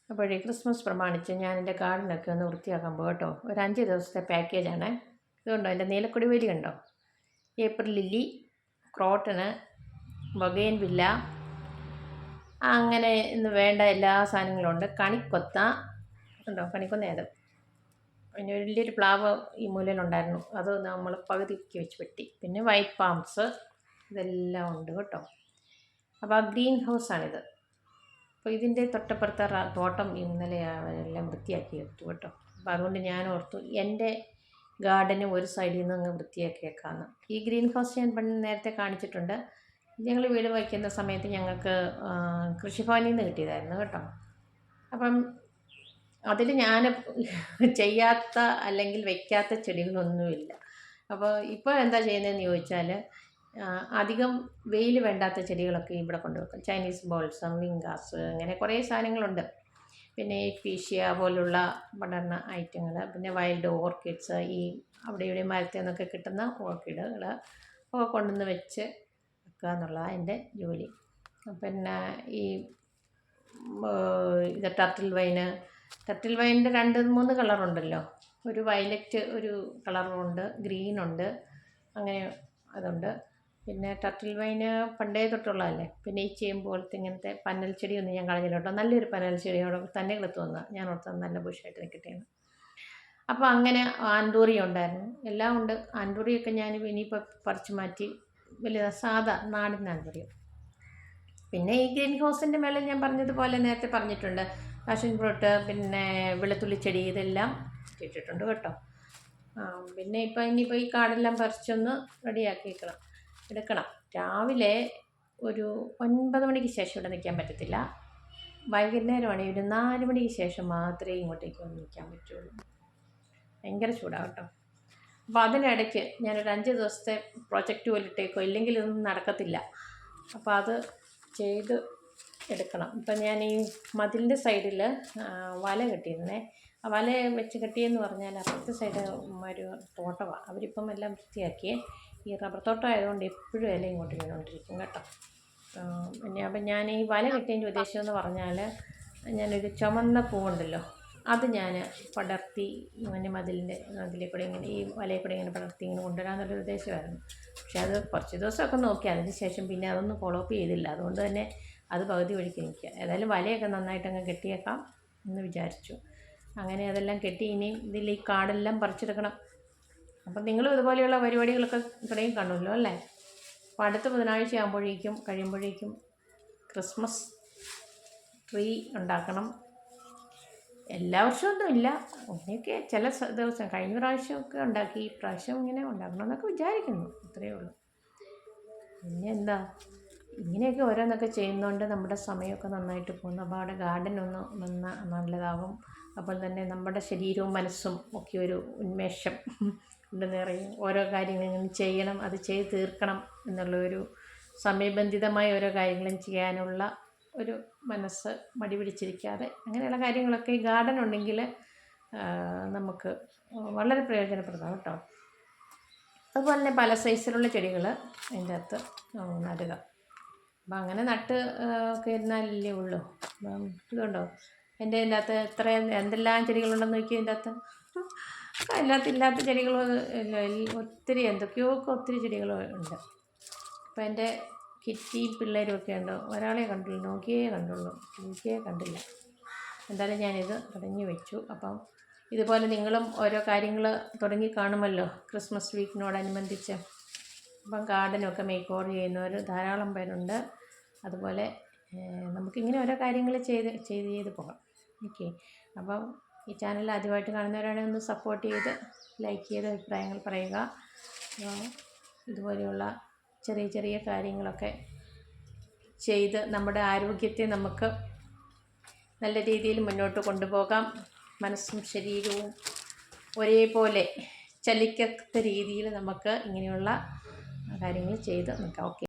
അപ്പോഴേ ക്രിസ്മസ് പ്രമാണിച്ച് ഞാൻ എൻ്റെ ഗാർഡനൊക്കെ ഒന്ന് വൃത്തിയാക്കാൻ പോകും കേട്ടോ. ഒരു 5 ദിവസത്തെ പാക്കേജാണ്. ഇതുണ്ടോ എൻ്റെ നീലക്കൊടി വേലി കണ്ടോ, ഏപ്രിൽ ലില്ലി, ക്രോട്ടന്, ബൊഗെയിൻവില്ല, അങ്ങനെ ഇന്ന് വേണ്ട എല്ലാ സാധനങ്ങളും ഉണ്ട്. കണിക്കൊത്ത ഉണ്ടോ, കണിക്കൊന്ന ഏത്, പിന്നെ വലിയൊരു പ്ലാവ് ഈ മൂലയിലുണ്ടായിരുന്നു, അത് നമ്മൾ പകുതിക്ക് വെച്ച് വെട്ടി. പിന്നെ വൈറ്റ് പാംസ്, ഇതെല്ലാം ഉണ്ട് കേട്ടോ. അപ്പോൾ ആ ഗ്രീൻ ഹൗസാണിത്. അപ്പോൾ ഇതിൻ്റെ തൊട്ടപ്പുറത്തെ തോട്ടം ഇന്നലെ എല്ലാം വൃത്തിയാക്കി എടുത്തു കേട്ടോ. അപ്പോൾ അതുകൊണ്ട് ഞാൻ ഓർത്തു എൻ്റെ ഗാർഡന് ഒരു സൈഡിൽ നിന്ന് അങ്ങ് വൃത്തിയാക്കിയേക്കാമെന്ന്. ഈ ഗ്രീൻ ഹൗസ് ഞാൻ നേരത്തെ കാണിച്ചിട്ടുണ്ട്. ഞങ്ങൾ വീട് വയ്ക്കുന്ന സമയത്ത് ഞങ്ങൾക്ക് കൃഷിഭവനിൽ നിന്ന് കിട്ടിയതായിരുന്നു കേട്ടോ. അപ്പം അതിൽ ഞാൻ ചെയ്യാത്ത അല്ലെങ്കിൽ വയ്ക്കാത്ത ചെടികളൊന്നുമില്ല. അപ്പോൾ ഇപ്പോൾ എന്താ ചെയ്യുന്നതെന്ന് ചോദിച്ചാൽ, അധികം വെയിൽ വേണ്ടാത്ത ചെടികളൊക്കെ ഇവിടെ കൊണ്ടുവെക്കും. ചൈനീസ് ബോൾസം, വിങ്കാസ്, അങ്ങനെ കുറേ സാധനങ്ങളുണ്ട്. പിന്നെ ഫീഷ്യ പോലുള്ള പഠന ഐറ്റങ്ങൾ, പിന്നെ വൈൽഡ് ഓർക്കിഡ്സ്, ഈ അവിടെ ഇവിടെ മരത്തിൽ നിന്നൊക്കെ കിട്ടുന്ന ഓർക്കിഡുകൾ ഒക്കെ കൊണ്ടുവന്ന് വെച്ച് വെക്കുക എന്നുള്ളതാണ് എൻ്റെ ജോലി. പിന്നെ ഈ ഇത് ടർട്ടിൽ വൈനിൻ്റെ 2-3 കളറുണ്ടല്ലോ. ഒരു വയലറ്റ് ഒരു കളറുണ്ട്, ഗ്രീനുണ്ട്, അങ്ങനെ അതുണ്ട്. പിന്നെ ടർട്ടിൽ വൈന് പണ്ടേ തൊട്ടുള്ളതല്ലേ. പിന്നെ ഈ ചേമ്പ് പോലത്തെ ഇങ്ങനത്തെ പന്നൽ ചെടിയൊന്നും ഞാൻ കളഞ്ഞില്ല കേട്ടോ. നല്ലൊരു പന്നൽ ചെടിയോടെ തന്നെ കിളത്ത് വന്നതാണ്. ഞാൻ ഓർത്തത് നല്ല ബുഷായിട്ട് നിൽക്കട്ടേന്ന്. അപ്പോൾ അങ്ങനെ ആന്തൂറി ഉണ്ടായിരുന്നു, എല്ലാം ഉണ്ട്. ആന്തൂറിയൊക്കെ ഞാൻ ഇനിയിപ്പോൾ പറിച്ചു മാറ്റി വലിയ സാധാ നാടൻ ആന്തൂറി. പിന്നെ ഈ ഗ്രീൻ ഹൗസിൻ്റെ മേലെ ഞാൻ പറഞ്ഞതുപോലെ നേരത്തെ പറഞ്ഞിട്ടുണ്ട്, പാഷൻ ഫ്രൂട്ട്, പിന്നെ വെളുത്തുള്ളിച്ചെടി, ഇതെല്ലാം ഇട്ടിട്ടുണ്ട് കേട്ടോ. പിന്നെ ഇനിയിപ്പോൾ ഈ കാടെല്ലാം പറിച്ചൊന്ന് റെഡിയാക്കി എടുക്കണം. രാവിലെ ഒരു 9 മണിക്ക് ശേഷം ഇവിടെ നിൽക്കാൻ പറ്റത്തില്ല. വൈകുന്നേരമാണെങ്കിൽ ഒരു 4 മണിക്ക് ശേഷം മാത്രമേ ഇങ്ങോട്ടേക്ക് വന്ന് നിൽക്കാൻ പറ്റുള്ളൂ. ഭയങ്കര ചൂടാണ് കേട്ടോ. അപ്പോൾ അതിനിടയ്ക്ക് ഞാനൊരു 5 ദിവസത്തെ പ്രൊജക്റ്റ് പോലിട്ടേക്കോ, ഇല്ലെങ്കിൽ ഇതൊന്നും നടക്കത്തില്ല. അപ്പോൾ അത് ചെയ്ത് എടുക്കണം. ഇപ്പം ഞാൻ ഈ മതിലിൻ്റെ സൈഡിൽ വല കെട്ടിയിരുന്നേ. ആ വല വെച്ച് കെട്ടിയെന്ന് പറഞ്ഞാൽ അപ്പുറത്തെ സൈഡ് ഒരു തോട്ടമാണ്. അവരിപ്പം എല്ലാം വൃത്തിയാക്കിയേ. ഈ റബ്ബർ തോട്ടം ആയതുകൊണ്ട് എപ്പോഴും ഇല ഇങ്ങോട്ട് വീണുകൊണ്ടിരിക്കും കേട്ടോ. പിന്നെ അപ്പം ഞാൻ ഈ വല കെട്ടിയതിൻ്റെ ഉദ്ദേശം എന്ന് പറഞ്ഞാൽ, ഞാനൊരു ചുമന്ന പൂവുണ്ടല്ലോ, അത് ഞാൻ പടർത്തി ഇങ്ങനെ അതിലെ കൂടെ ഇങ്ങനെ ഈ വലയിൽ കൂടെ ഇങ്ങനെ പടർത്തി ഇങ്ങനെ കൊണ്ടുവരാമെന്നുള്ളൊരു ഉദ്ദേശമായിരുന്നു. പക്ഷേ അത് കുറച്ച് ദിവസമൊക്കെ നോക്കി, അതിന് ശേഷം പിന്നെ അതൊന്നും ഫോളോ അപ്പ് ചെയ്തില്ല. അതുകൊണ്ട് തന്നെ അത് പകുതി വഴിക്ക് നിൽക്കുക. ഏതായാലും വലയൊക്കെ നന്നായിട്ടങ്ങ് കെട്ടിയേക്കാം എന്ന് വിചാരിച്ചു. അങ്ങനെ അതെല്ലാം കെട്ടി ഇനിയും ഇതിൽ ഈ കാടെല്ലാം പറിച്ചെടുക്കണം. അപ്പം നിങ്ങളും ഇതുപോലെയുള്ള പരിപാടികളൊക്കെ തുടങ്ങി കാണുമല്ലോ അല്ലേ. അപ്പോൾ അടുത്ത ബുധനാഴ്ച കഴിയുമ്പോഴേക്കും ക്രിസ്മസ് ട്രീ ഉണ്ടാക്കണം. എല്ലാ വർഷമൊന്നും ഇല്ല, അങ്ങനെയൊക്കെ ചില ദിവസം. കഴിഞ്ഞ പ്രാവശ്യമൊക്കെ ഉണ്ടാക്കി, ഈ പ്രാവശ്യം ഇങ്ങനെ ഉണ്ടാക്കണമെന്നൊക്കെ വിചാരിക്കുന്നു. അത്രയേ ഉള്ളൂ. പിന്നെ എന്താ, ഇങ്ങനെയൊക്കെ ഓരോന്നൊക്കെ ചെയ്യുന്നതുകൊണ്ട് നമ്മുടെ സമയമൊക്കെ നന്നായിട്ട് പോകുന്നു. അപ്പോൾ അവിടെ ഗാർഡൻ ഒന്ന് നല്ലതാകും. അപ്പോൾ തന്നെ നമ്മുടെ ശരീരവും മനസ്സും ഒക്കെ ഒരു ഉന്മേഷം കൊണ്ട് നിറയും. ഓരോ കാര്യങ്ങൾ ഇങ്ങനെ ചെയ്യണം, അത് ചെയ്ത് തീർക്കണം എന്നുള്ള ഒരു സമയബന്ധിതമായ ഓരോ കാര്യങ്ങളും ചെയ്യാനുള്ള ഒരു മനസ്സ്, മടി പിടിച്ചിരിക്കാതെ അങ്ങനെയുള്ള കാര്യങ്ങളൊക്കെ ഈ ഗാർഡൻ ഉണ്ടെങ്കിൽ നമുക്ക് വളരെ പ്രയോജനപ്രദമാണ് കേട്ടോ. അതുപോലെ തന്നെ പല സൈസിലുള്ള ചെടികൾ അതിൻ്റെ അകത്ത് നടുക. അപ്പം അങ്ങനെ നട്ട് ഒക്കെ ഇരുന്നാലല്ലേ ഉള്ളൂ. ഇതുണ്ടോ എൻ്റെ ഇതിൻ്റെ അകത്ത് എന്തെല്ലാം ചെടികളുണ്ടെന്ന് നോക്കി. ഇതിൻ്റെ അകത്ത് ഇല്ലാത്ത ചെടികൾ ഒത്തിരി, ഒത്തിരി ചെടികളുണ്ട്. അപ്പം എൻ്റെ കിറ്റിയും പിള്ളേരും ഒക്കെ ഉണ്ട്. ഒരാളെ കണ്ടുള്ളൂ, നോക്കിയേ കണ്ടില്ല. എന്തായാലും ഞാനിത് തുടങ്ങി വെച്ചു. അപ്പം ഇതുപോലെ നിങ്ങളും ഓരോ കാര്യങ്ങൾ തുടങ്ങി കാണുമല്ലോ ക്രിസ്മസ് വീക്കിനോടനുബന്ധിച്ച്. അപ്പം ഗാർഡനൊക്കെ മേക്ക് ഓവർ ചെയ്യുന്നവർ ധാരാളം പേരുണ്ട്. അതുപോലെ നമുക്കിങ്ങനെ ഓരോ കാര്യങ്ങൾ ചെയ്ത് പോകാം. ഓക്കെ. അപ്പം ഈ ചാനൽ ആദ്യമായിട്ട് കാണുന്നവരാണെങ്കിൽ ഒന്ന് സപ്പോർട്ട് ചെയ്ത് ലൈക്ക് ചെയ്ത് അഭിപ്രായങ്ങൾ പറയുക. ഇതുപോലെയുള്ള ചെറിയ കാര്യങ്ങളൊക്കെ ചെയ്ത് നമ്മുടെ ആരോഗ്യത്തെ നമുക്ക് നല്ല രീതിയിൽ മുന്നോട്ട് കൊണ്ടുപോകാം. മനസ്സും ശരീരവും ഒരേപോലെ ചലിക്കത്ത രീതിയിൽ നമുക്ക് ഇങ്ങനെയുള്ള കാര്യങ്ങൾ ചെയ്ത് നിൽക്കാം. ഓക്കെ.